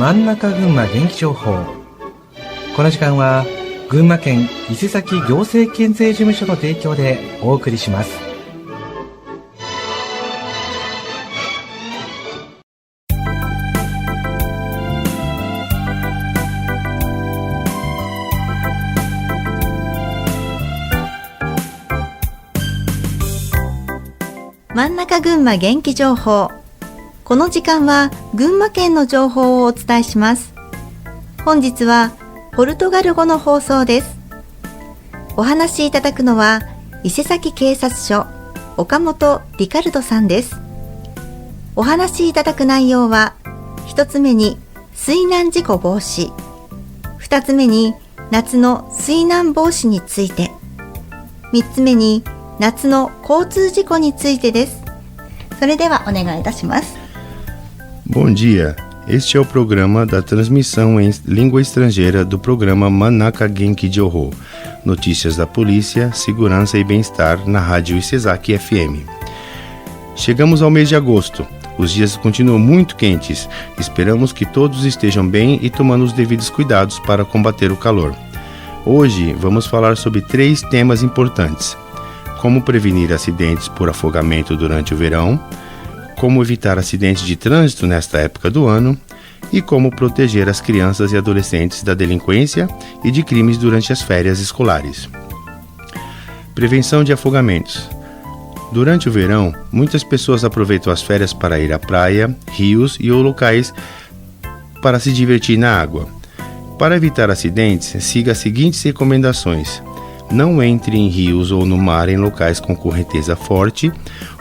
真ん中群馬元気情報。この時間は群馬県伊勢崎行政県税事務所の提供でお送りします。真ん中群馬元気情報。この時間は群馬県の情報をお伝えします。本日はポルトガル語の放送です。お話しいただくのは伊勢崎警察署岡本リカルドさんです。お話しいただく内容は、一つ目に水難事故防止、二つ目に夏の水難防止について、三つ目に夏の交通事故についてです。それではお願いいたします。Bom dia, este é o programa da transmissão em língua estrangeira do programa Manaka Genki Joho, notícias da polícia, segurança e bem-estar na rádio Isezaki FM. Chegamos ao mês de agosto, os dias continuam muito quentes, esperamos que todos estejam bem e tomando os devidos cuidados para combater o calor. Hoje vamos falar sobre 3 temas importantes: como prevenir acidentes por afogamento durante o verão, como evitar acidentes de trânsito nesta época do ano e como proteger as crianças e adolescentes da delinquência e de crimes durante as férias escolares. Prevenção de afogamentos. Durante o verão, muitas pessoas aproveitam as férias para ir à praia, rios e ou locais para se divertir na água. Para evitar acidentes, siga as seguintes recomendações: não entre em rios ou no mar em locais com correnteza forte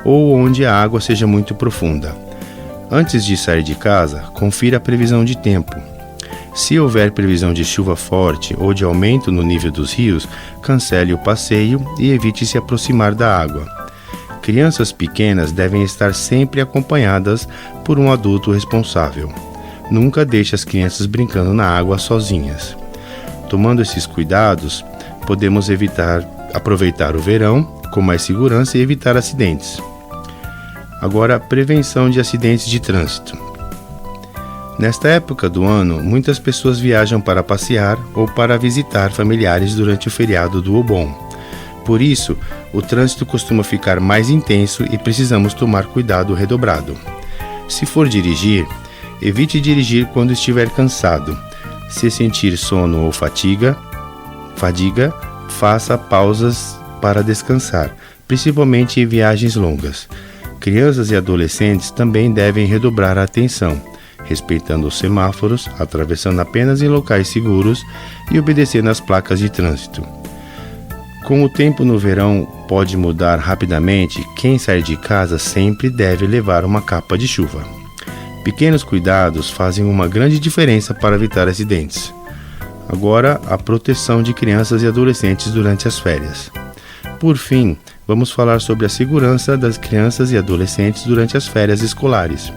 ou onde a água seja muito profunda. Antes de sair de casa, confira a previsão de tempo. Se houver previsão de chuva forte ou de aumento no nível dos rios, cancele o passeio e evite se aproximar da água. Crianças pequenas devem estar sempre acompanhadas por um adulto responsável. Nunca deixe as crianças brincando na água sozinhas. Tomando esses cuidados, podemos aproveitar o verão com mais segurança e evitar acidentes. Agora, prevenção de acidentes de trânsito. Nesta época do ano, muitas pessoas viajam para passear ou para visitar familiares durante o feriado do Obon. Por isso, o trânsito costuma ficar mais intenso e precisamos tomar cuidado redobrado. Se for dirigir, evite dirigir quando estiver cansado. Se sentir sono ou fadiga, faça pausas para descansar, principalmente em viagens longas. Crianças e adolescentes também devem redobrar a atenção, respeitando os semáforos, atravessando apenas em locais seguros e obedecendo às placas de trânsito. Com o tempo no verão pode mudar rapidamente, quem sai de casa sempre deve levar uma capa de chuva. Pequenos cuidados fazem uma grande diferença para evitar acidentes. Agora, a proteção de crianças e adolescentes durante as férias. Por fim, vamos falar sobre a segurança das crianças e adolescentes durante as férias escolares.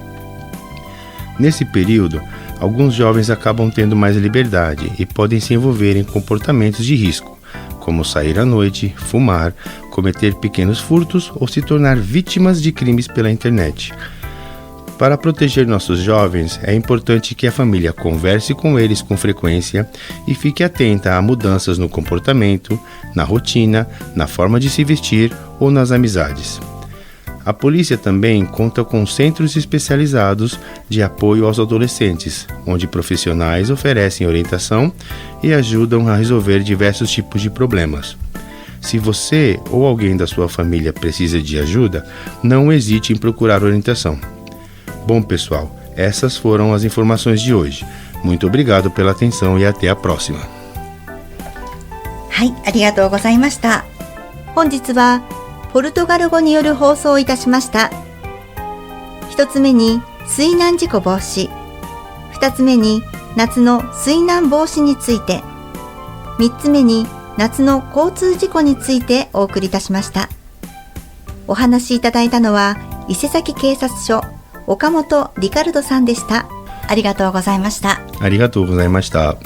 Nesse período, alguns jovens acabam tendo mais liberdade e podem se envolver em comportamentos de risco, como sair à noite, fumar, cometer pequenos furtos ou se tornar vítimas de crimes pela internet. Para proteger nossos jovens, é importante que a família converse com eles com frequência e fique atenta a mudanças no comportamento, na rotina, na forma de se vestir ou nas amizades. A polícia também conta com centros especializados de apoio aos adolescentes, onde profissionais oferecem orientação e ajudam a resolver diversos tipos de problemas. Se você ou alguém da sua família precisa de ajuda, não hesite em procurar orientação. Bom, pessoal, essas foram as informações de hoje. Muito obrigado pela atenção e até a próxima. はい、ありがとうございました。本日はポルトガル語による放送をいたしました。一つ目に水難事故防止、二つ目に夏の水難防止について、三つ目に夏の交通事故についてお送りいたしました。お話しいただいたのは伊勢崎警察署岡本リカルドさんでした。ありがとうございました。ありがとうございました。